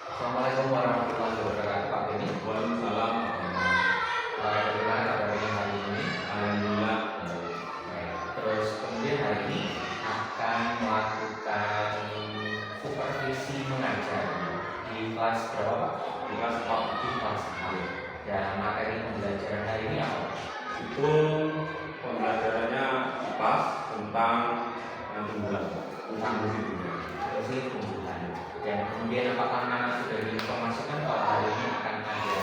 Assalamualaikum warahmatullahi wabarakatuh, Pak Beni. Waalaikumsalam. Bagaimana kabarnya hari ini? Alhamdulillah. Terus kemudian hari ini akan melakukan supervisi mengajar di kelas berapa, Pak? Di kelas 4 Di kelas 4. Dan materi pembelajaran hari ini apa? itu pembelajarannya IPAS tentang tumbuhan, tentang Fungsi tumbuhan. Dan kemudian apakah anak sudah diinformasikan kalau hari ini akan ada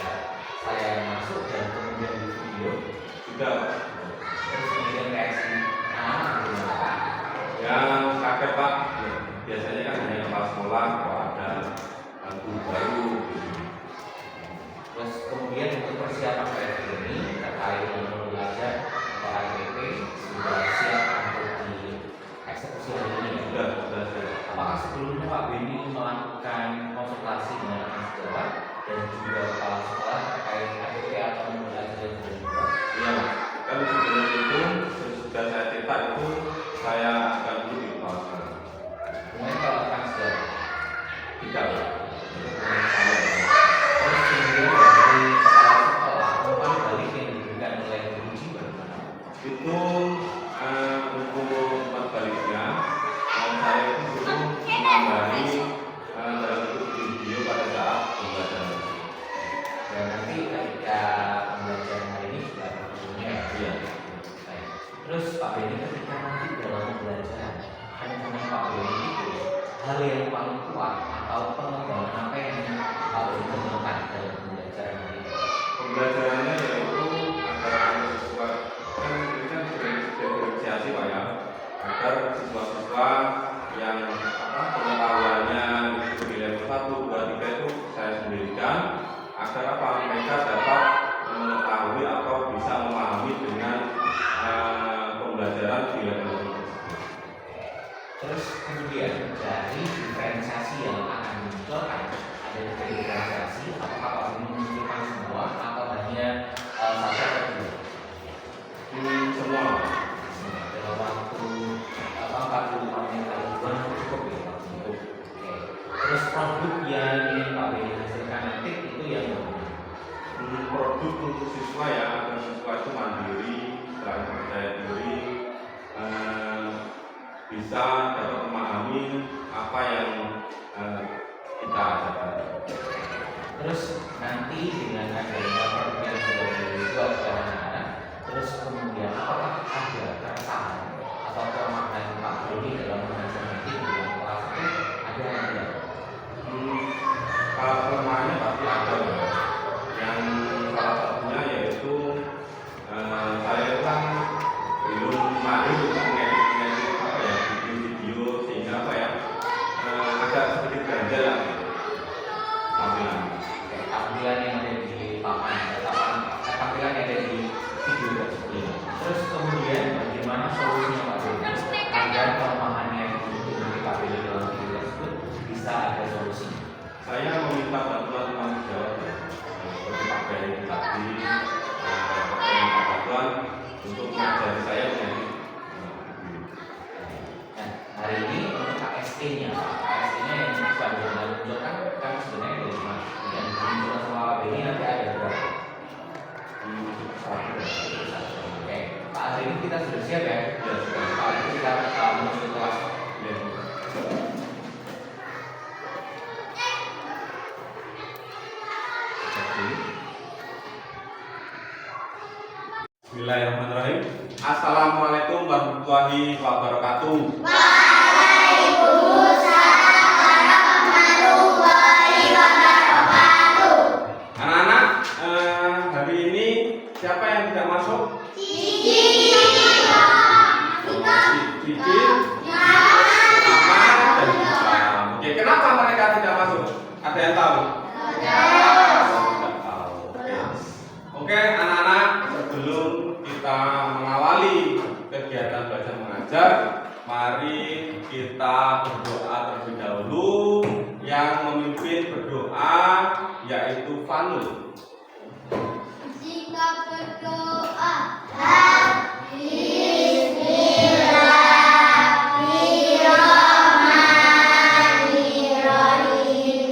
saya yang masuk dan kemudian di video? sudah. Terus kemudian reaksi anak gimana, Pak? Yang kaget Pak, biasanya kan hanya kepala sekolah kalau ada guru baru. Terus kemudian untuk persiapan PSB ini terkait dengan belajar atau APP sudah siap untuk dieksekusi hari ini ya? Sudah. Apakah sebelumnya Pak Beni melakukan konsultasi dengan anak sekolah dan juga kepala sekolah terkait APP atau belajar yang sudah dibuat? Iya, kan sebelum itu sudah saya cetak itu saya akan dulu di kepala sekolah. Kemudian kalau kan sudah Tidak. terus kemudian dari kepala sekolah umpan balik yang diberikan oleh guru jiwa bagaimana? Itu untuk tempat baliknya saya itu dulu menambahi dalam bentuk video pada saat pembelajaran. Dan nanti ketika pembelajaran hari ini sudah ada videonya ya? Iya. Baik. Terus Pak Beni ketika nanti dalam pembelajaran teman-teman Pak Beni itu hal yang paling kuat atau pengembangan apa yang Pak Beni temukan dalam pembelajaran hari ini? Pembelajarannya yaitu agar siswa kan ini kan diferensiasi Pak ya, agar siswa-siswa yang pengetahuannya itu di level 1, 2, 3 itu saya sendirikan agar mereka dapat mengetahui atau bisa memahami dengan pembelajaran di level tersebut. Terus kemudian dari diferensiasi yang akan dimunculkan ada diferensiasi apakah Pak Beni menunjukkan semua atau hanya satu atau dua? Semua. Dalam waktu 45 menit atau 2 cukup ya Pak? Untuk Oke. Terus produk yang ingin Pak Beni hasilkan nanti itu yang bagaimana? produk untuk siswa ya, agar siswa itu mandiri, selain percaya diri, bisa dapat memahami apa yang kita ajarkan. Terus nanti dengan adanya produk yang sudah dibuat oleh anak-anak, terus kemudian apakah ada keresahan atau pemaknaan Pak Beni dalam mengajar nanti di dalam kelas itu ada yang tidak? Kalau kelemahannya pasti ada, yang salah satunya yaitu saya kan belum mahir untuk mengedit apa ya video sehingga apa ya agak sedikit ganjal lah tampilan. Tampilan yang ada di papan, tampilan yang ada di video tersebut. Terus kemudian bagaimana solusinya Pak Beni agar kelemahan yang dimiliki Pak Beni dalam video tersebut bisa ada solusi? Saya meminta bantuan tanggung jawab seperti Pak Beni tadi, meminta bantuan untuk mengajari saya menjadi Nah, hari ini untuk KST-nya, KST-nya yang sudah dimunculkan kan sebenarnya ada 5 yang dimunculkan sama Pak Beni nanti ada berapa? Oke, Pak hari ini kita sudah siap ya? Ya, sudah. Pak itu kita menuju kelas. Bismillahirrahmanirrahim. Assalamualaikum warahmatullahi wabarakatuh. Anak-anak, hari ini siapa yang tidak masuk? Cici, Mama, dan Islam. Oke, kenapa mereka tidak masuk? Ada yang tahu? Tidak tahu. Oke, anak-anak, sebelum kita mengawali kegiatan belajar mengajar, mari kita berdoa terlebih dahulu. Yang memimpin berdoa yaitu Fanul. Jika berdoa, Bismillahirrahmanirrahim.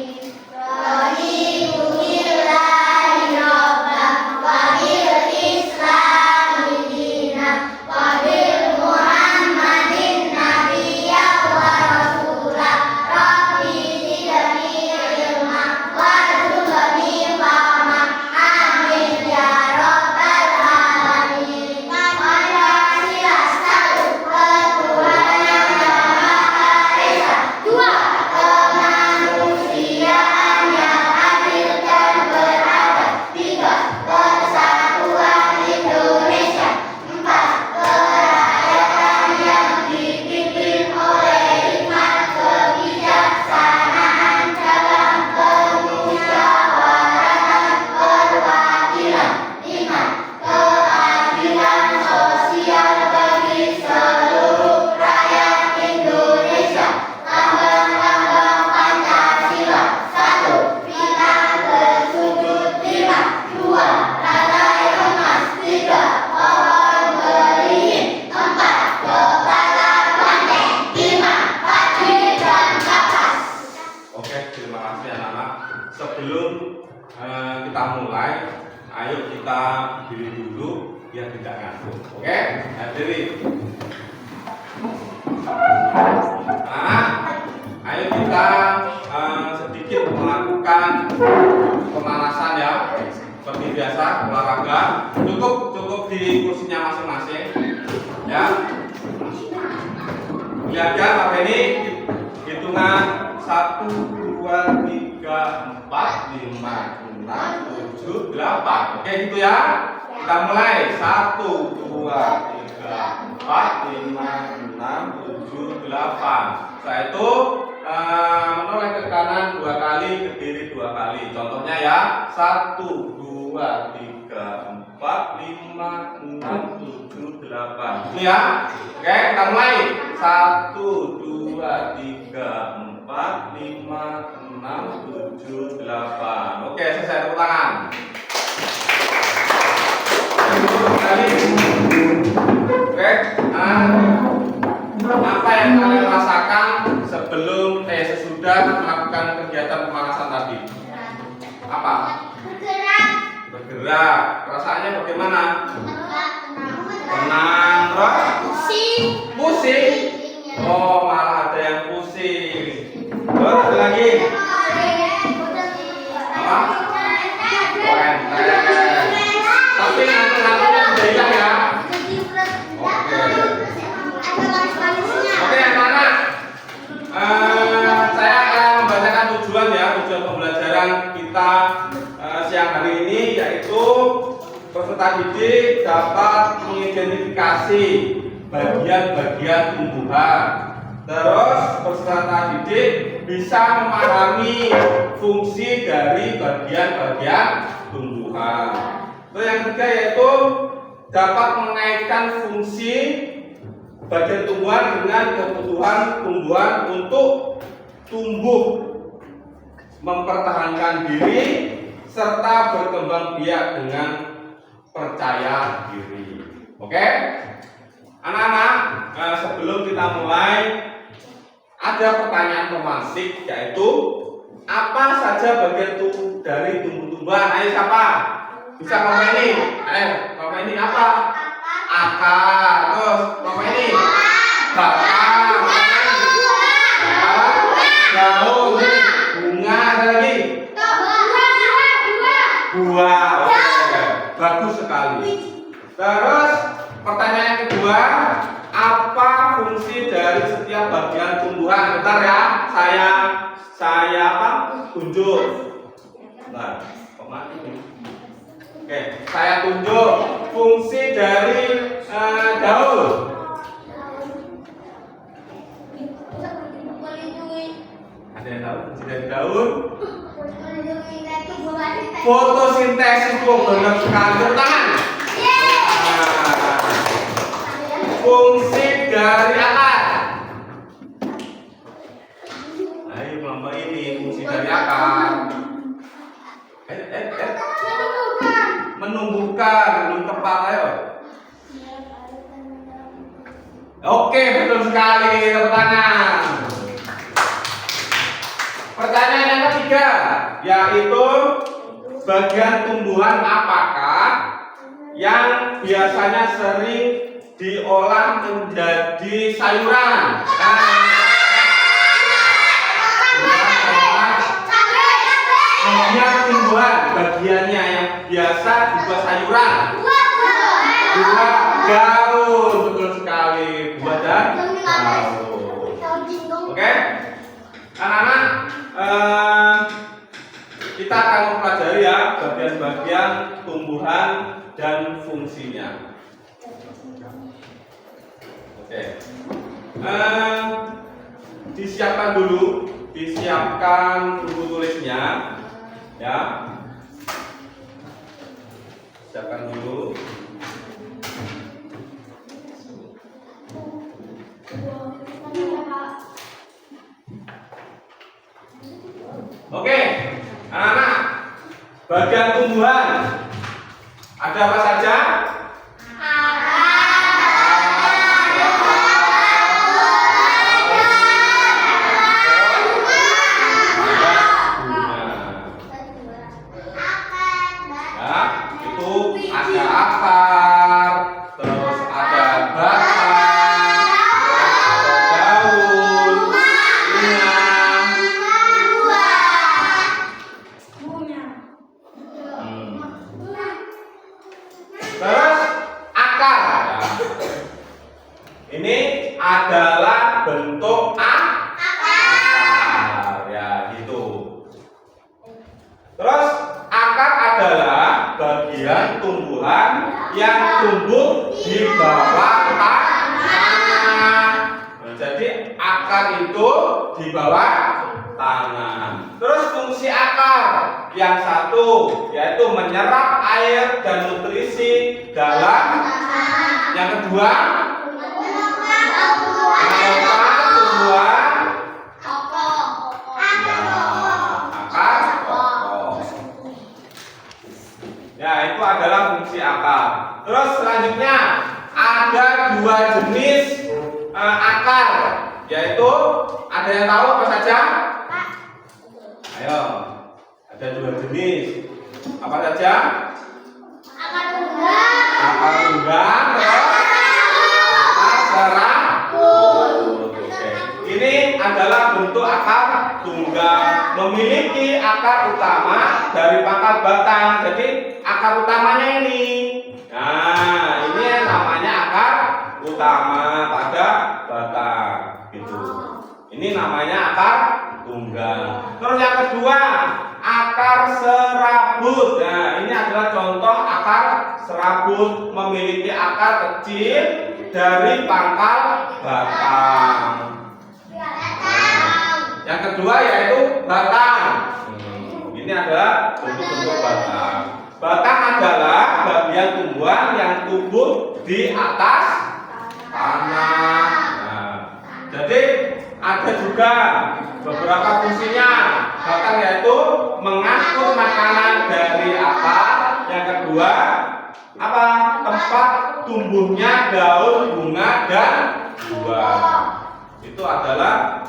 kita mulai, ayo kita berdiri dulu biar tidak ngantuk. Oke? Berdiri. Nah, ayo kita sedikit melakukan pemanasan ya, seperti biasa olahraga. Cukup di kursinya masing-masing. Ya. Lihat ya, pakai ini hitungan 1, 2, 3, 4, 5, 6, 7, 8. Oke gitu ya. Kita mulai 1, 2, 3, 4, 5, 6, 7, 8. Setelah itu menoleh ke kanan 2 kali, ke kiri 2 kali. Contohnya ya, 1, 2, 3, 4, 5, 6, 7, 8. Itu ya. Oke, kita mulai. 1, 2, 3, 4, 5, 6, 7, 8. Oke, selesai, tepuk tangan. Oke, apa yang kalian rasakan sebelum sesudah melakukan kegiatan pemanasan tadi? Apa? Bergerak. Perasaannya bagaimana? Tenang, terus? Pusing. Oh, malah ada yang pusing. Terus ada lagi? Apa? Tapi nanti-nantinya udah hilang ya. Oke, anak-anak. Saya akan membacakan tujuan pembelajaran kita siang hari ini, yaitu peserta didik dapat mengidentifikasi bagian-bagian tumbuhan. Terus peserta didik bisa memahami fungsi dari bagian-bagian tumbuhan. Terus yang ketiga yaitu dapat mengaitkan fungsi bagian tumbuhan dengan kebutuhan tumbuhan untuk tumbuh, mempertahankan diri, serta berkembang biak dengan percaya diri. Oke? Anak-anak, sebelum kita mulai, ada pertanyaan pemansik, yaitu apa saja bagian dari tumbuh-tumbuhan? Ayo siapa? Bisa ngomong ini? Ayo, ngomong ini apa? Akar. Terus ngomong ini? Batang. Daun. Bunga. Ada lagi? Buah. Oke. Bagus sekali. Terus pertanyaan yang kedua, apa fungsi dari setiap bagian tumbuhan? Bentar ya, saya apa? Tunjuk. Bentar, kok mati nih? Oke, saya tunjuk fungsi dari daun. Ada yang tahu fungsi dari daun? Fotosintesis. Benar sekali. Tepuk tangan. Fungsi dari akar. Ayo kelompok ini fungsi dari akar. Menumbuhkan, belum tepat, ayo. Oke, betul sekali, tepuk tangan. Pertanyaan yang ketiga, yaitu bagian tumbuhan apakah yang biasanya sering diolah menjadi sayuran? Tumbuhan bagiannya yang biasa dibuat sayuran. Buah, daun, betul sekali, buah dan daun. Oke, anak-anak, kita akan mempelajari ya bagian-bagian tumbuhan dan fungsinya. Oke, disiapkan buku tulisnya. Ya, siapkan dulu. Oke, anak-anak, bagian tumbuhan ada apa saja? bagian tumbuhan yang tumbuh di bawah tanah. Nah, jadi akar itu di bawah tanah. Terus fungsi akar yang satu yaitu menyerap air dan nutrisi dalam. Yang kedua, menopang tumbuhan. Akar pokok. Ya, itu adalah fungsi akar. Terus selanjutnya ada dua jenis akar, yaitu ada yang tahu apa saja? Ayo, ada dua jenis. Apa saja? Akar tunggang, terus akar serabut. Oke. Ini adalah bentuk akar tunggang, memiliki akar utama dari pangkal batang. Jadi akar utamanya ini. Nah, ini namanya akar utama pada batang, gitu. Ini namanya akar tunggang. Terus yang kedua, akar serabut. Nah, ini adalah contoh akar serabut, memiliki akar kecil dari pangkal batang. Yang kedua yaitu batang. Ini adalah bentuk-bentuk batang. Batang adalah bagian tumbuhan yang tumbuh di atas tanah. Nah, jadi ada juga beberapa fungsinya. Batang yaitu mengangkut makanan dari akar. Yang kedua, apa? Tempat tumbuhnya daun, bunga dan buah. Itu adalah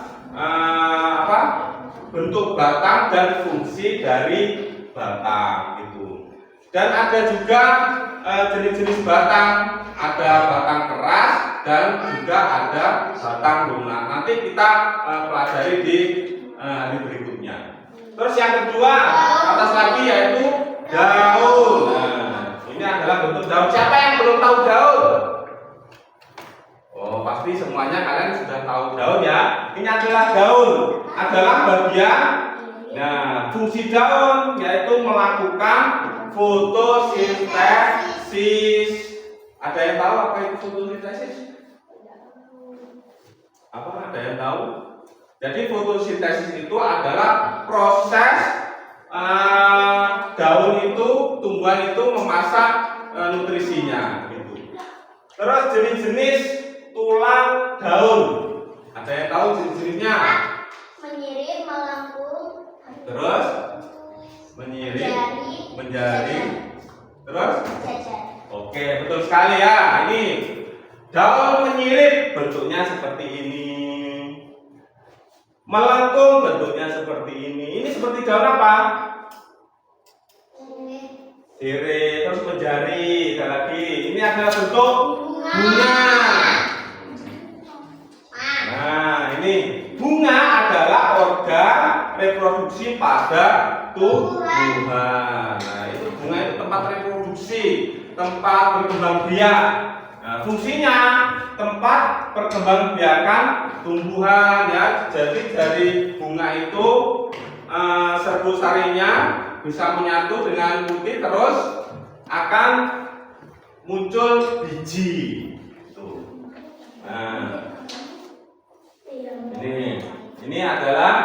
bentuk batang dan fungsi dari batang itu. Dan ada juga jenis-jenis batang. Ada batang keras dan juga ada batang lunak. Nanti kita pelajari di hari berikutnya. Terus yang kedua, atas lagi yaitu daun. Nah, ini adalah bentuk daun. Siapa yang belum tahu daun? Oh, pasti semuanya kalian sudah tahu daun ya. Ini adalah daun, adalah bagian. Nah, fungsi daun yaitu melakukan fotosintesis. Ada yang tahu apa itu fotosintesis? Apa ada yang tahu? Jadi fotosintesis itu adalah proses daun itu, tumbuhan itu memasak nutrisinya. Gitu. Terus jenis-jenis tulang daun. Ada yang tahu jenis-jenisnya? Menyirip, melengkung. Terus menyirip, menjaring. Terus? Jajar. Oke, betul sekali ya. Ini daun menyirip bentuknya seperti ini. Melengkung bentuknya seperti ini. Ini seperti daun apa? Sirih. Terus menjari. Ada lagi. Ini adalah bentuk bunga. Nah, ini bunga adalah organ reproduksi pada tumbuhan. Nah, itu bunga itu tempat reproduksi, tempat berkembang biak. Nah, fungsinya tempat perkembangbiakan tumbuhan ya. Jadi dari bunga itu serbuk sarinya bisa menyatu dengan putih, terus akan muncul biji. Tuh. Nah, ini adalah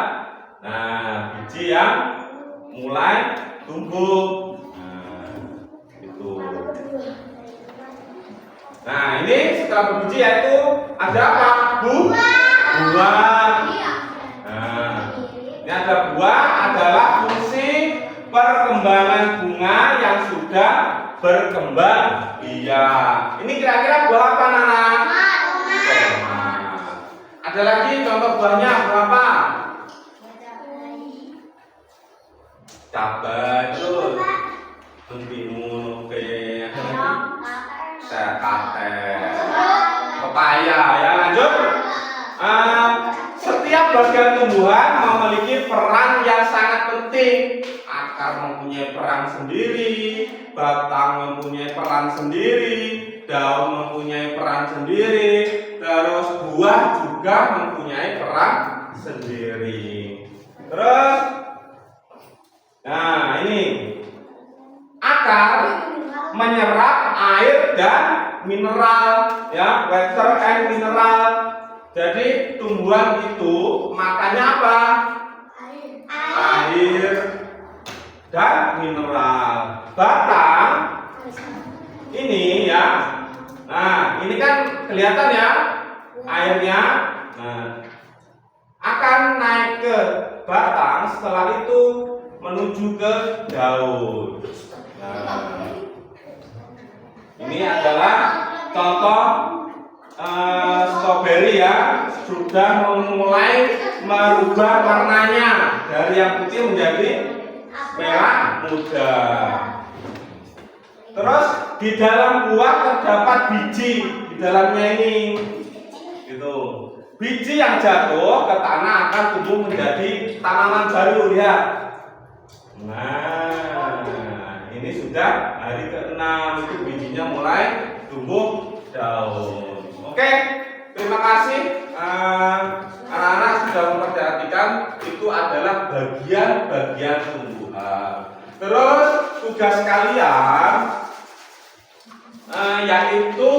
biji yang mulai tumbuh. Itu. Nah, ini setelah berbiji yaitu ada apa? Buah. Nah, ini ada buah adalah fungsi perkembangan bunga yang sudah berkembang biak. Ini kira-kira buah apa, Nana? Ada lagi contoh buahnya berapa? Cabai, terus mentimun, oke. Sekate, pepaya ya. Lanjut. Setiap bagian tumbuhan memiliki peran yang sangat penting. Akar mempunyai peran sendiri, batang mempunyai peran sendiri, daun mempunyai peran sendiri, terus buah juga mempunyai peran sendiri. Terus, nah ini akar menyerap air dan mineral, ya, water and mineral. Jadi tumbuhan itu makannya apa? Air dan mineral. Batang ini ya, nah ini kan kelihatan ya airnya. Nah, akan naik ke batang, setelah itu menuju ke daun. Nah, ini adalah contoh stroberi ya, sudah mulai merubah warnanya dari yang putih menjadi merah muda. Terus di dalam buah terdapat biji di dalamnya ini, gitu. Biji yang jatuh ke tanah akan tumbuh menjadi tanaman baru, lihat. Nah, ini sudah hari ke-6, itu bijinya mulai tumbuh daun. Oke, terima kasih anak-anak sudah memperhatikan itu adalah bagian-bagian tumbuhan. Terus tugas kalian yaitu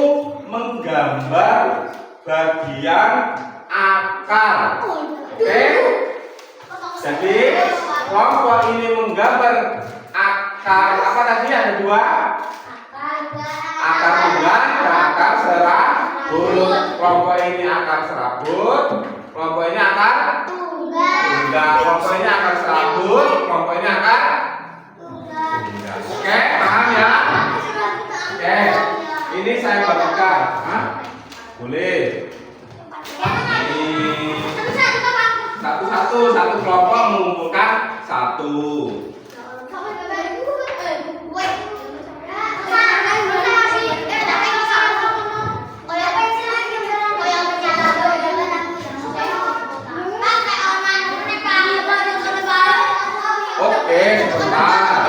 menggambar bagian akar. Oke, jadi kelompok ini menggambar akar apa tadi, ada dua, akar tunggal dan akar serabut. Kelompok ini akar serabut, kelompok ini akar tunggal, kelompok ini akar serabut, kelompok ini akar tunggal. Oke, paham ya? Oke, ini saya bagikan. Boleh. Ini satu kelompok mengumpulkan satu. Oke, sebentar.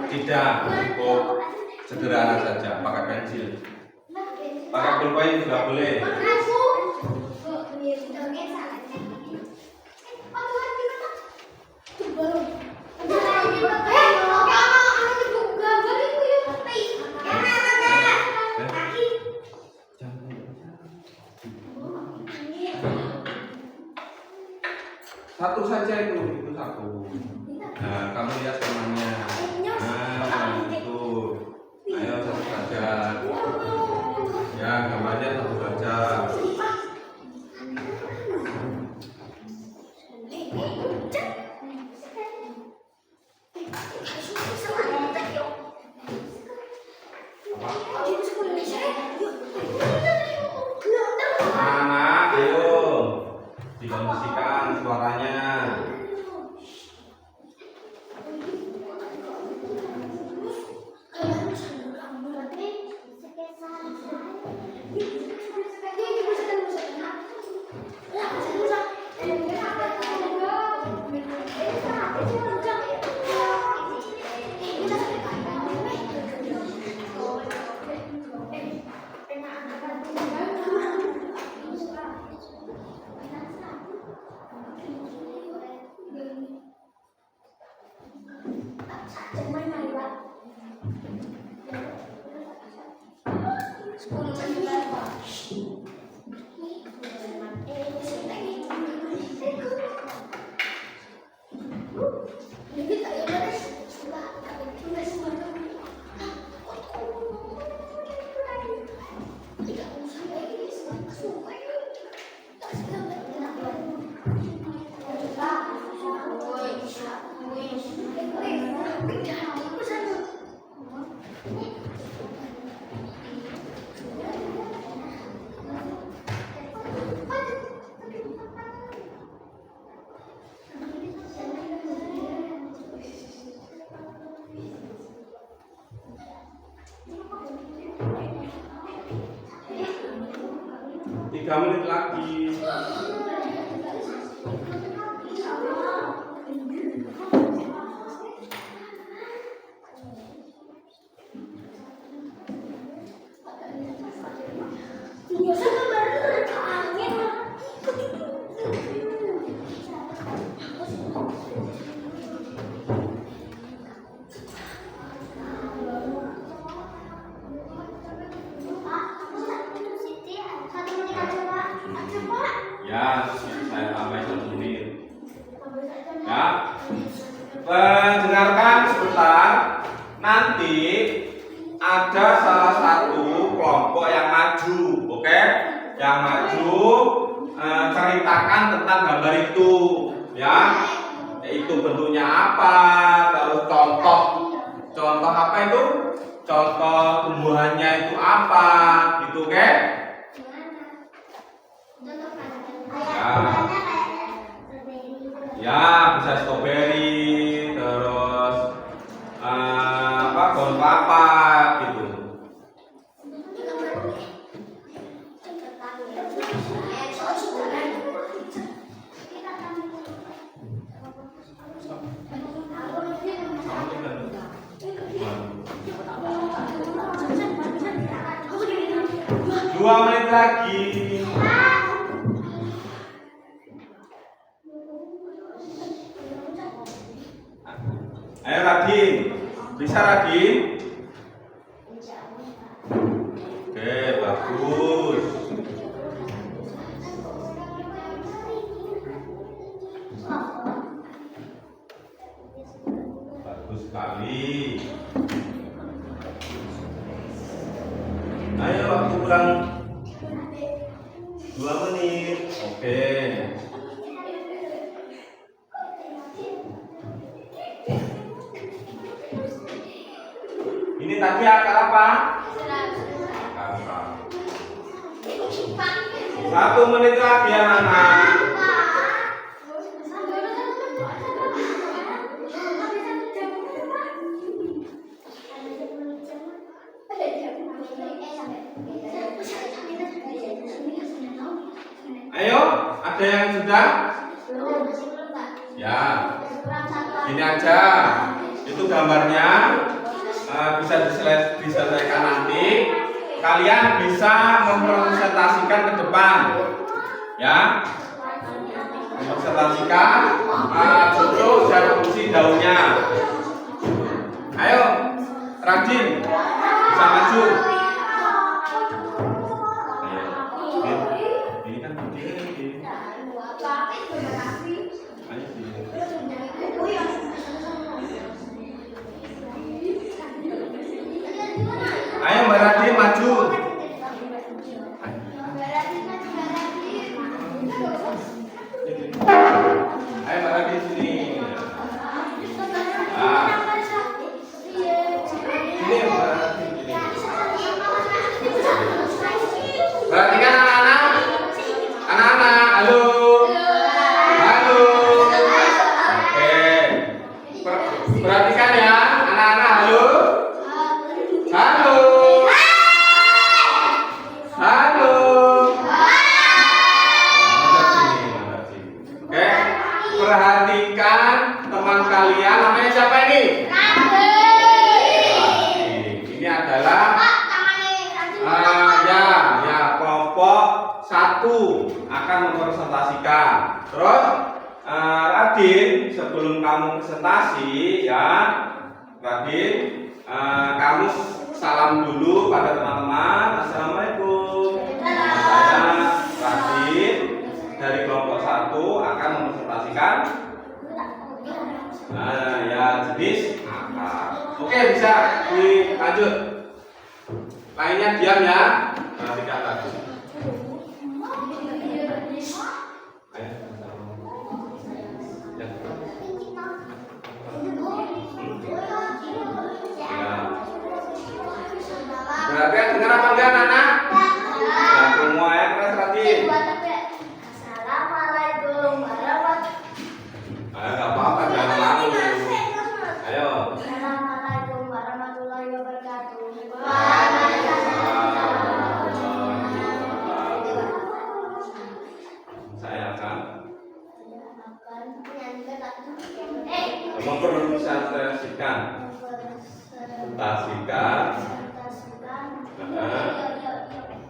Tidak, cukup sederhana saja, pakai pensil. Pakai pulpen juga boleh. Satu saja itu satu. Nah, kamu lihat temannya. Nah, itu. Ayo satu saja. Ya, gambarnya satu saja. Anak, ayo dikondisikan suaranya. 3 menit lagi. Ya, saya tambah 1 menit. Ya, dengarkan sebentar. Nanti ada salah satu kelompok yang maju, oke? Yang maju ceritakan tentang gambar itu, ya. Itu bentuknya apa, terus contoh apa itu? Contoh tumbuhannya itu apa, gitu, oke? Ya, bisa stroberi, terus pohon kelapa gitu. Dua menit lagi. Ayo Radin, bisa Radin? Oke, bagus. Bagus sekali. Ayo waktu kurang 2 menit. Oke. Ini tadi akar apa? Akar. 1 menit lagi anak-anak. Ayo, ada yang sudah? Ya, ini aja. Itu gambarnya. Bisa diselesaikan nanti. Kalian bisa mempresentasikan ke depan, ya. Mempresentasikan bentuk dan fungsi daunnya. Ayo, Radin, bisa maju. Ini kan begini. Ayo Mbak Radin maju. Ayo Mbak Radin sini. Sini Mbak Radin sini. Perhatikan anak-anak. Anak-anak, halo. Halo. Oke. Perhatikan ya, anak-anak, halo. Halo. Halo. Oke, perhatikan teman kalian, namanya siapa ini? Ini adalah kelompok 1 akan mempresentasikan. Terus Radin, sebelum kamu presentasi ya, Radin, kamu salam dulu pada teman-teman. Assalamualaikum. Saya Radin dari kelompok 1 akan mempresentasikan jenis akar. Oke, bisa dilanjut. Lainnya diam ya. Perhatikan lagi. Perhatikan, dengar apa enggak anak-anak? Ya, semua ya, keras Radin. Assalamualaikum warahmatullahi wabarakatuh. Enggak apa-apa, jangan malu. Ayo. Assalamualaikum warahmatullahi wabarakatuh. Waalaikumsalam. mempresentasikan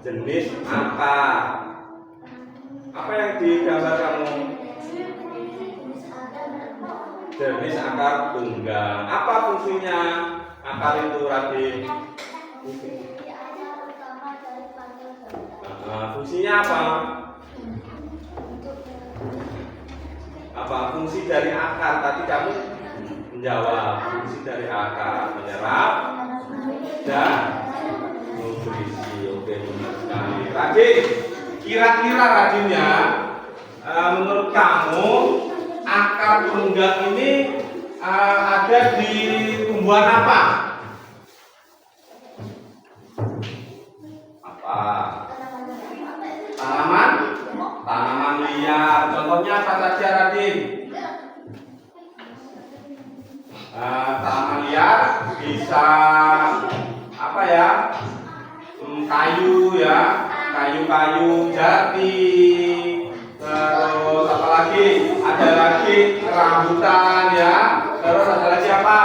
jenis akar. Apa yang digambar kamu? Jenis akar tunggal. Apa fungsinya akar itu, Radin? Fungsinya apa? Apa fungsi dari akar? Tadi kamu menjawab fungsi dari akar menyerap dan nutrisi. Oke, benar sekali. Radin, kira-kira Radin ya, menurut kamu akar tunggal ini ada di tumbuhan apa? Apa? Tanaman liar. Contohnya apa saja, Radin? Tanaman liar bisa apa ya? Kayu ya, kayu-kayu jati. Terus apa lagi? Ada lagi rambutan ya. Terus ada lagi apa?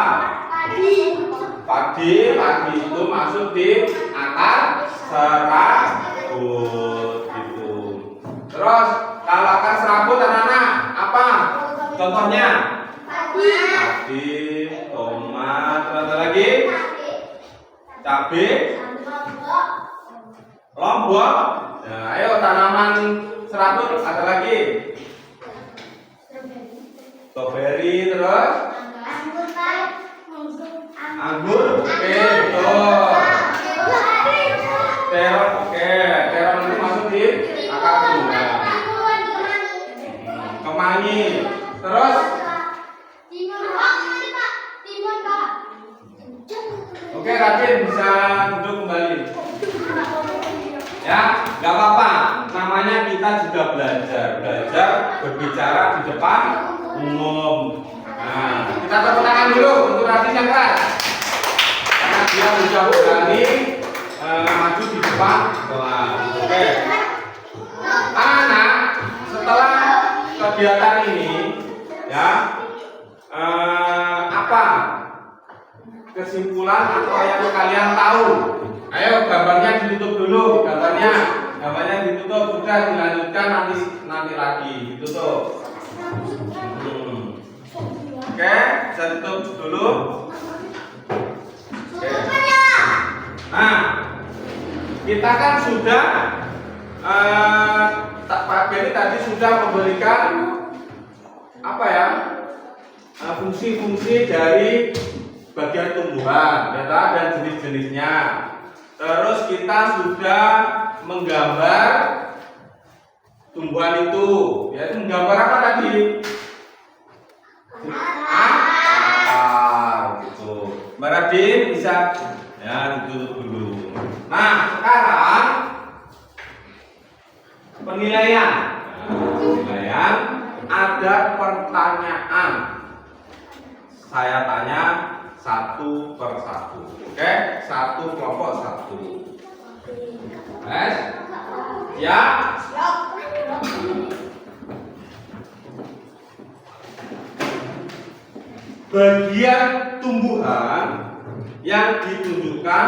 Padi itu masuk di akar serabut gitu. Terus kalau akar serabut anak-anak apa? Contohnya? Padi, tomat, terus ada lagi? Cabai, lombok. Nah, ayo tanaman serabut ada lagi? Strawberry, terus? Anggur, oke, betul. Terong, oke. Terong itu masuk di akar tunggal. Kemangi, terus? Oke, Radin bisa duduk kembali. Ya, nggak apa-apa. Namanya kita juga belajar berbicara di depan umum. Nah, kita tepuk tangan dulu untuk Radin yang keras. Karena dia sudah berani maju di depan kelas. Oke. Anak, setelah kegiatan ini, ya, apa kesimpulan atau yang kalian tahu? Ayo gambarnya ditutup dulu, gambarnya ditutup, sudah dilanjutkan nanti lagi ditutup. Oke, bisa tutup dulu. Oke. Nah, kita kan sudah Pak Beni tadi sudah memberikan apa ya, fungsi-fungsi dari bagian tumbuhan, ya, dan jenis-jenisnya. Terus kita sudah menggambar tumbuhan itu, yaitu menggambar apa tadi? Akar, gitu. Mbak Radin bisa ya ditutup dulu. Nah, sekarang penilaian. Penilaian ada pertanyaan. Saya tanya satu per satu. Oke, satu kelompok satu. Ya. Bagian tumbuhan yang ditunjukkan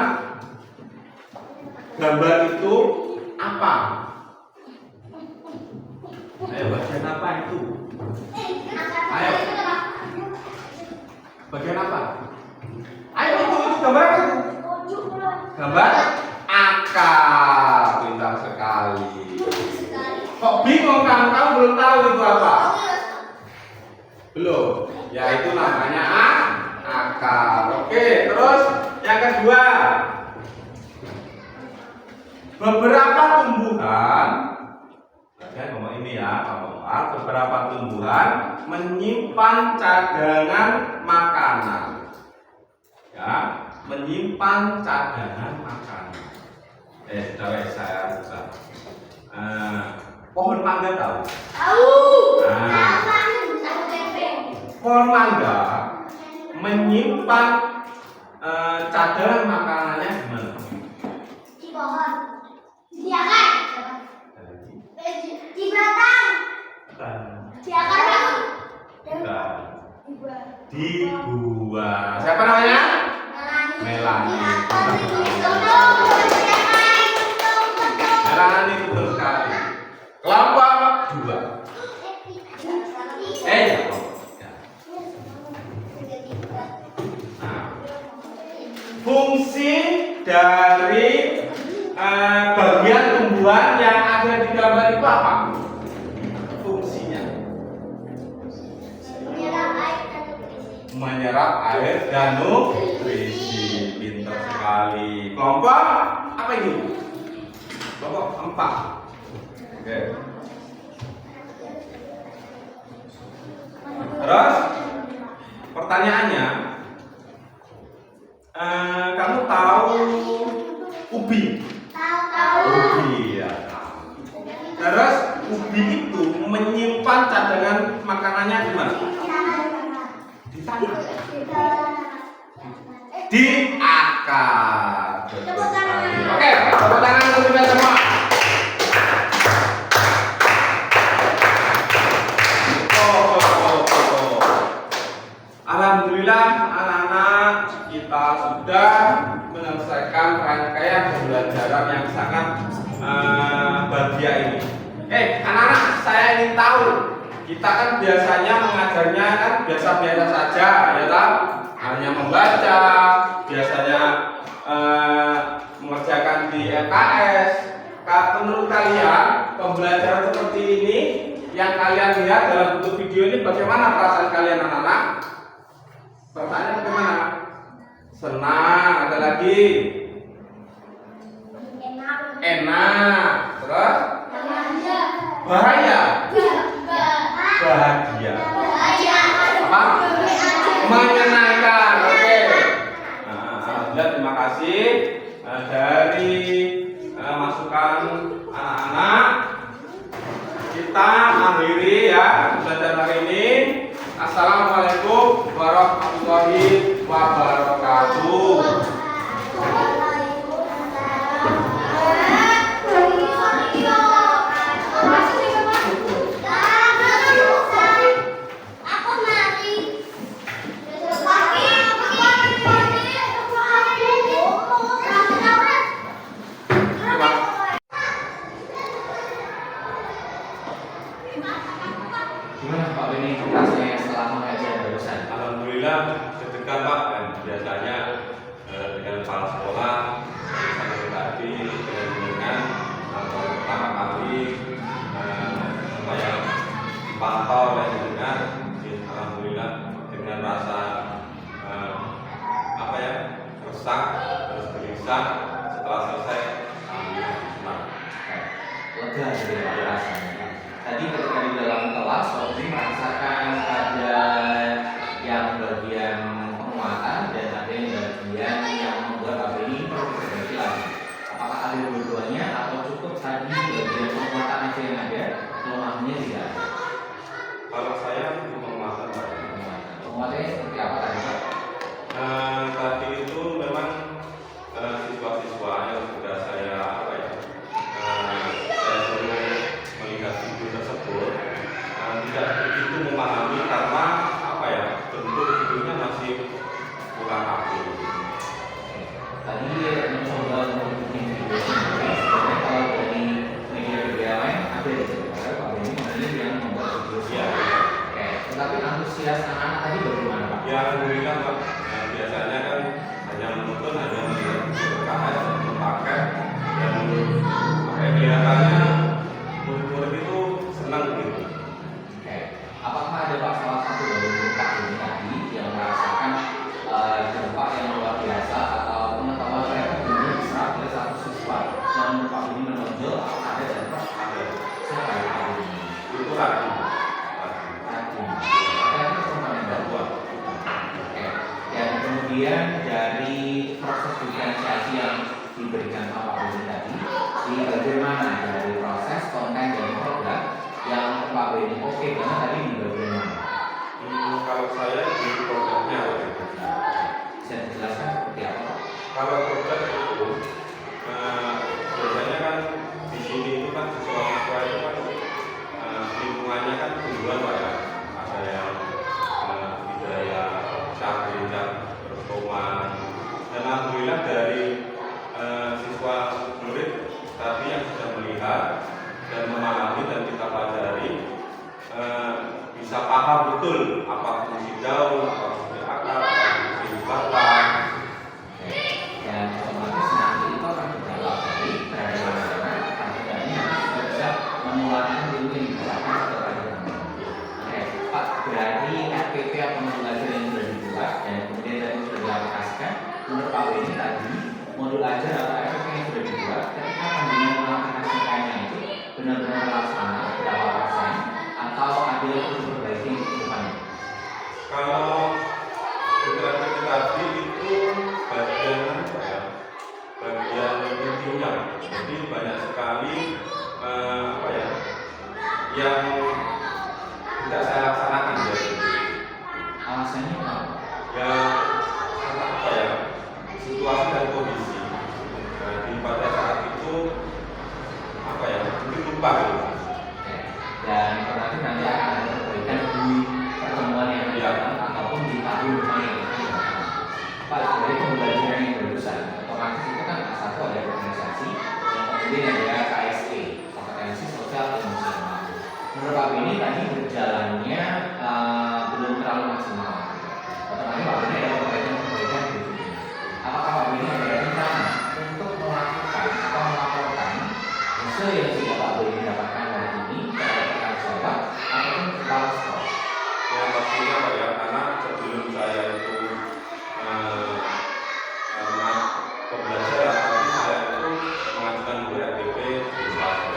gambar itu apa? Ayo, bagian apa itu? Ayo. Bagian apa? Ayo, itu gambar apa itu? Gambar akar. Pintar sekali. Kok bingung kamu? Kamu belum tahu itu apa? Belum. Ya, itu namanya akar. Oke, terus yang kedua, beberapa tumbuhan, ngomong ini ya, beberapa tumbuhan menyimpan cadangan makanan. Ya, menyimpan cadangan makanan. Saya buka. Pohon mangga tahu? Tahu. Pohon mangga menyimpan cadangan makanannya di mana? Di pohon. Di akar. Di batang. Di akar. Dibuat. Siapa namanya? Melani. Melani betul sekali. Kelompok 2. Nah, fungsi dari bagian tumbuhan yang ada di gambar itu apa? Fungsinya menyerap air dan nutrisi. Pintar sekali. Kelompok apa ini? Kelompok 4. Oke. Terus pertanyaannya, kamu tahu ubi? Ubi ya. Terus ubi itu menyimpan cadangan makanannya di mana? Di tanah. Di akar. Betul sekali. Oke, tepuk tangan untuk kita semua. Alhamdulillah anak-anak kita sudah menyelesaikan rangkaian pembelajaran yang sangat bahagia ini. Anak-anak, saya ingin tahu, kita kan biasanya mengajarnya kan biasa-biasa saja, ya kan? Hanya membaca, biasanya mengerjakan di LKS. Menurut kalian, pembelajaran seperti ini yang kalian lihat dalam bentuk video ini, bagaimana perasaan kalian anak-anak? Perasaannya bagaimana? Senang. Ada lagi? Enak. Terus? Bahaya. Bahagia. Apa? Menyenangkan. Oke. Alhamdulillah, terima kasih dari masukan anak-anak. Kita akhiri ya pembelajaran hari ini. Assalamualaikum warahmatullahi wabarakatuh. Gimana Pak Beni rasanya setelah mengajar barusan? Alhamdulillah deg-degan Pak, dan biasanya dengan kepala sekolah sampai tadi dengan pertama kali dipantau dan dengan alhamdulillah dengan rasa resah terus gelisah. Setelah selesai alhamdulillah Lega gitu ya rasanya. Tadi ketika di dalam kelas, Pak Beni merasakan ada yang bagian penguatan dan ada yang bagian yang membuat Pak Beni perlu diperbaiki lagi. Apakah ada dua-duanya atau cukup tadi bagian penguatan aja yang ada, kelemahannya tidak ada? kalau saya penguatan Pak. Penguatannya seperti apa tadi Pak? Tadi itu memang siswa-siswa yang sudah saya suruh melihat video tersebut tidak begitu memahami karena bentuk videonya masih kurang rapi. Tadi mencoba untuk bikin video sendiri. Sebenarnya kalau dari media lain ada di sekitar Pak Beni memilih yang membuat video sendiri. Oke, tetapi antusias anak-anak tadi bagaimana Pak? Ya alhamdulillah Pak. Biasanya kan hanya menonton, hanya melihat KS dan memakai dan kelihatannya murid-murid itu senang gitu. Oke, apakah ada Pak salah satu dari Pak Beni tadi yang merasakan dampak yang luar biasa atau pengetahuan mereka benar-benar diserap oleh satu siswa yang menurut Pak Beni menonjol? Apakah ada dan Pak? Ada. Siapa ya Pak Beni? Itu tadi. Tadi komponen bantuan. Oke, dan kemudian dari proses diferensiasi yang diberikan sama Pak Beni tadi, di bagaimana dari proses konten dan program yang Pak Beni oke banget tadi di bagian mana? Kalau saya di programnya, Bisa dijelaskan seperti apa Pak? kalau program itu biasanya kan di sini itu kan siswa-siswa itu kan lingkungannya kan tumbuhan Pak ya. Ada yang dan kemudian tadi sudah diaplikasikan. Menurut Pak Beni tadi modul ajar atau efek yang sudah dibuat ketika pembinaan mengaplikasikannya itu benar-benar terlaksana berapa persen atau ada yang perlu diperbaiki untuk depannya? Kalau interaktif tadi itu bagian apa ya? Bagian intinya. Jadi banyak sekali apa ya? Yang tidak saya laksanakan ya. Alasannya apa? Ya karena apa ya? Situasi dan kondisi. Nah, di pada saat itu apa ya? Mungkin lupa gitu. Oke. Dan nanti akan ada perbaikan di pertemuan yang akan datang ataupun di tahun depan yang akan datang. Pak, dari pembelajaran yang barusan, otomatis itu kan satu ada organisasi, yang kemudian ada KSE, kompetensi sosial emosional. Menurut Pak Beni tadi berjalannya belum terlalu maksimal. Otomatis Pak Beni ada perbaikan berikutnya. Apakah Pak Beni ada rencana untuk melakukan atau melaporkan hasil yang sudah Pak Beni dapatkan hari ini kepada rekan Jawa ataupun kepala sekolah? Ya pastinya Pak ya, karena sebelum saya itu pembelajaran, tapi saya itu mengajukan URDP di Selatan.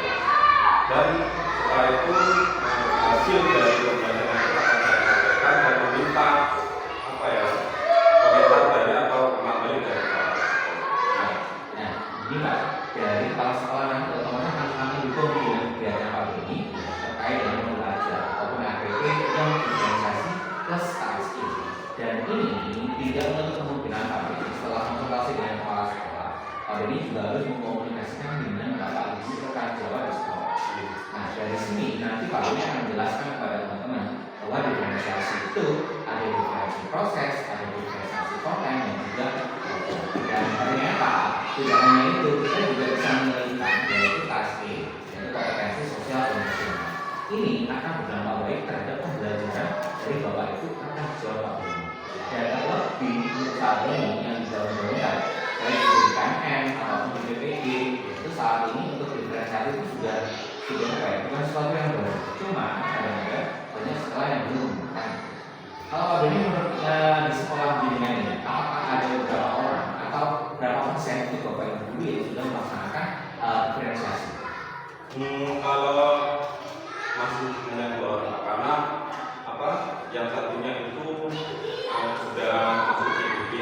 Dan setelah itu hasil dari pembelajaran itu akan saya sampaikan dan meminta apa ya komentar dari atau kembali dari kepala sekolah. Nah, ini Pak, dari kepala sekolah nanti otomatis akan kami dukung dengan kegiatan Pak Beni terkait dengan belajar ataupun APP yang organisasi plus KSI. Dan ini tidak menutup kemungkinan Pak Beni setelah konsultasi dengan kepala sekolah, Pak Beni juga harus mengkomunikasikan dengan Bapak Ibu rekan Jawa di sekolah. Nah, dari sini nanti Pak Beni akan menjelaskan kepada teman-teman bahwa diferensiasi itu ada diferensiasi proses, ada diferensiasi konten, dan juga dan ternyata tidak hanya itu, kita juga bisa melihat yaitu KSE, yaitu kompetensi sosial emosional. Ini akan berdampak baik terhadap pembelajaran dari Bapak Ibu rekan Jawa Pak Beni. Dan terlebih untuk saat ini yang dijalankan baik di BKM ataupun di BPD, itu saat ini untuk diferensiasi itu sudah apa ya, bukan sesuatu yang baru. Cuma kadang-kadang banyak sekolah yang belum menggunakan. Kalau Pak Beni menurut di sekolah bimbingan ini, apakah ada beberapa orang atau berapa persen itu Bapak Ibu guru yang sudah melaksanakan diferensiasi? Kalau masih hanya 2 orang, karena apa? Yang satunya itu sudah masuk CBB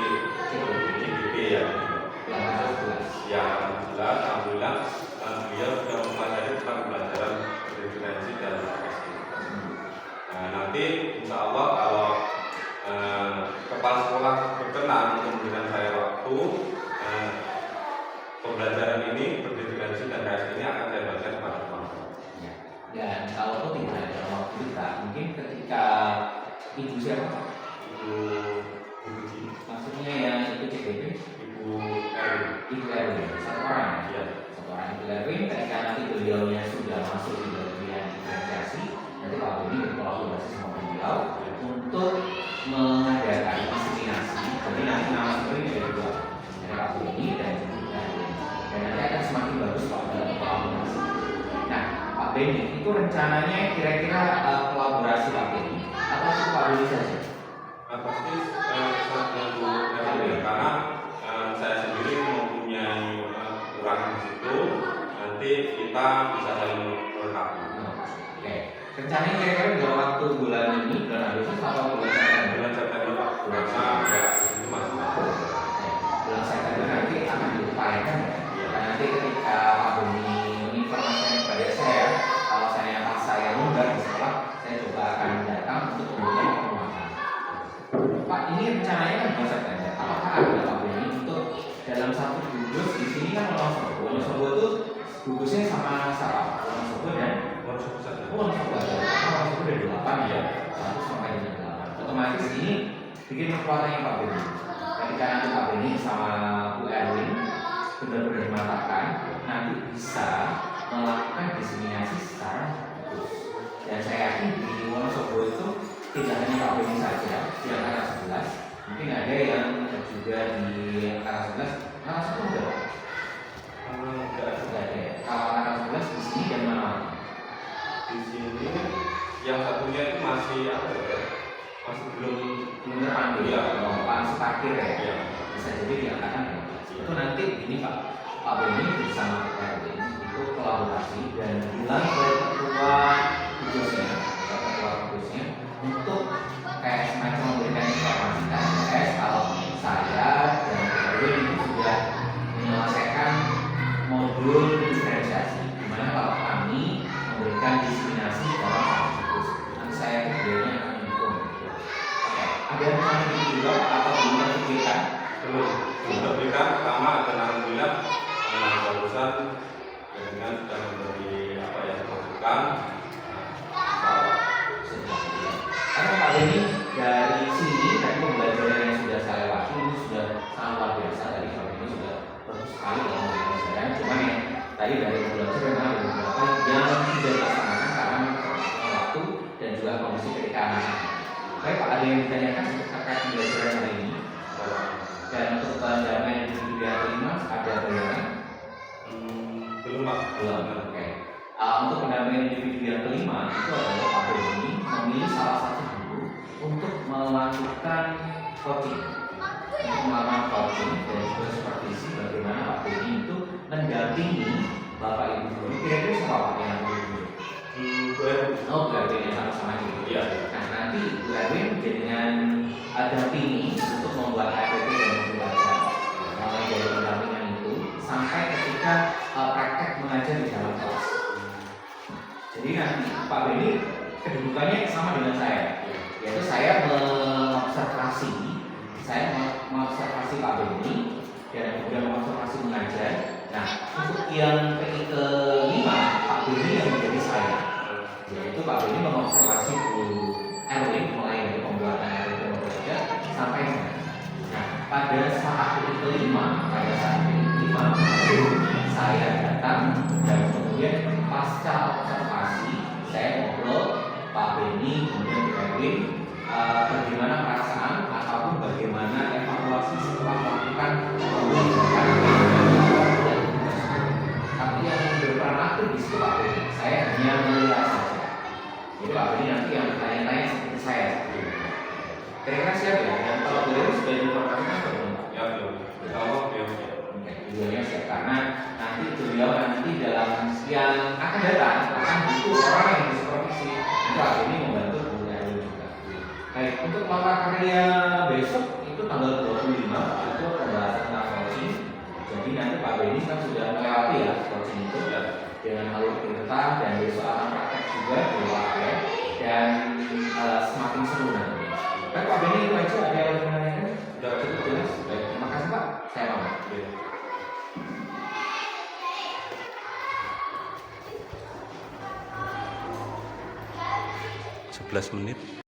ya. Yang masuk 11. Ya, alhamdulillah beliau sudah mempelajari tentang pembelajaran diferensiasi dan KSI. Nah, nanti insya Allah kalau kepala sekolah berkenan untuk memberikan saya waktu, pembelajaran ini berdiferensiasi dan KSI ini akan saya bagikan kepada teman-teman. Dan kalau tidak ada waktu kita, mungkin ketika Ibu siapa? Ibu Guci, Maksudnya yang ikut CBB? Ibu Erwin. Ibu Erwin, satu orang ya? Ya. Satu orang Ibu Erwin, ketika nanti beliaunya sudah masuk di bagian diferensiasi, nanti Pak Beni berkolaborasi sama beliau untuk mengadakan inseminasi. Jadi nanti nama sebenarnya ada 2, ada Pak Beni dan Ibu Erwin. Dan nanti akan semakin bagus kalau dalam kolaborasi. Nah, Pak Beni itu rencananya kira-kira kolaborasi Pak Beni atau Pak Beni saja? Pasti sangat menunggu karena saya sendiri mempunyai kekurangan di situ. Nanti kita bisa saling melengkapi. Oke. Rencananya kira-kira dalam waktu bulan ini, bulan Agustus atau bulan September? Bulan September Pak, karena ya itu masih Bulan September nanti akan diupayakan ya. Dan nanti ketika Pak Beni menginformasikan kepada saya, kalau pas saya longgar di sekolah, saya coba akan datang untuk kemudian penguatan. Pak, ini rencananya kan bulan September. Apakah ada Pak Beni untuk dalam satu gugus di sini kan Wonosobo itu gugusnya sama siapa? Wonosobo dan Wonosobo saja. Wonosobo aja. Wonosobo dari 8 ya, 1 sampai dengan 8. Otomatis ini bikin kekuatannya Pak Beni. Ketika nanti Pak Beni sama Bu Erwin benar-benar dimantapkan, nanti bisa melakukan diseminasi secara bagus. Dan saya yakin di Wonosobo itu tidak hanya Pak Beni saja di antara 11, mungkin ada yang juga di antara 11, antara 10 enggak? Enggak ada ya. Kalau antara 11 di sini dan mana? Di sini yang satunya itu masih apa ya? masih belum terpanggil Iya. masih parkir ya. Iya. Bisa jadi dikatakan ya. Itu nanti ini Pak Beni bersama RW itu kolaborasi dan bilang ke ketua kudusnya untuk kayak semacam memberikan informasi ke MTS kalau saya dan RW ini sudah menyelesaikan modul diferensiasi, dimana kalau kami memberikan diskriminasi dalam satu situs, nanti saya kemudiannya akan mendukung. Oke, ada rencana itu juga atau belum terpikirkan? belum terpikirkan. Pertama dan alhamdulillah barusan dengan sudah memberi apa ya masukan. Karena Pak Beni dari sini tadi pembelajaran yang sudah saya lewati ini sudah sangat luar biasa. Tadi Pak Beni sudah bagus sekali dalam memberikan pelajaran. Cuman yang tadi dari pembelajaran memang ada beberapa yang tidak dilaksanakan karena waktu dan juga kondisi ketika anak. Baik Pak, ada yang ditanyakan terkait pembelajaran hari ini? Dan untuk pendamaian individu yang kelima ada bayangan? Belum Pak. Belum. Oke. Untuk pendamaian individu yang kelima itu adalah Pak Beni memilih salah satu guru untuk melakukan coaching, dan juga supervisi bagaimana Pak Beni itu mendampingi Bapak Ibu guru. Kira-kira siapa Pak yang guru? Oh, Bu Erwin yang sama-sama juga. Iya. Nah nanti Bu Erwin dengan dampingi untuk membuat RPP dan pembelajaran mulai dari pendampingan itu sampai ketika praktek mengajar di dalam kelas. Jadi nanti Pak Beni kedudukannya sama dengan saya, yaitu saya mengobservasi Pak Beni dan kemudian mengobservasi mengajar. Nah untuk yang kelima Pak Beni yang menjadi saya, yaitu Pak Beni mengobservasi Bu Erwin mulai dari pembuatan RPP mengajar sampai mengajar. Nah pada saat kelima saya datang dan kemudian pasca observasi saya ngobrol Pak Beni kemudian Bu Erwin bagaimana perasaan ataupun bagaimana evaluasi setelah melakukan pembelajaran. Tapi yang berperan aktif di situ Pak Beni, saya hanya melihat saja. Jadi Pak Beni nanti yang bertanya-tanya seperti saya. Kira-kira siap ya? Dan kalau beliau sudah diinformasikan atau belum? Ya belum. Insya Allah belum. Beliau siap karena beliau nanti dalam yang akan datang akan butuh orang yang bersupervisi. Pak Beni membantu Bu Erwin juga. Baik, untuk mata karya besok itu tanggal 25 itu pembahasan tentang coaching. Jadi nanti Pak Beni kan sudah melewati ya coaching itu ya, dengan alur cerita dan besok akan praktek juga di luar dan semakin seru nanti. Baik Pak Beni itu aja, ada yang lagi menanyakan? Sudah cukup jelas. Baik, terima kasih Pak. Saya pamit. 11 menit.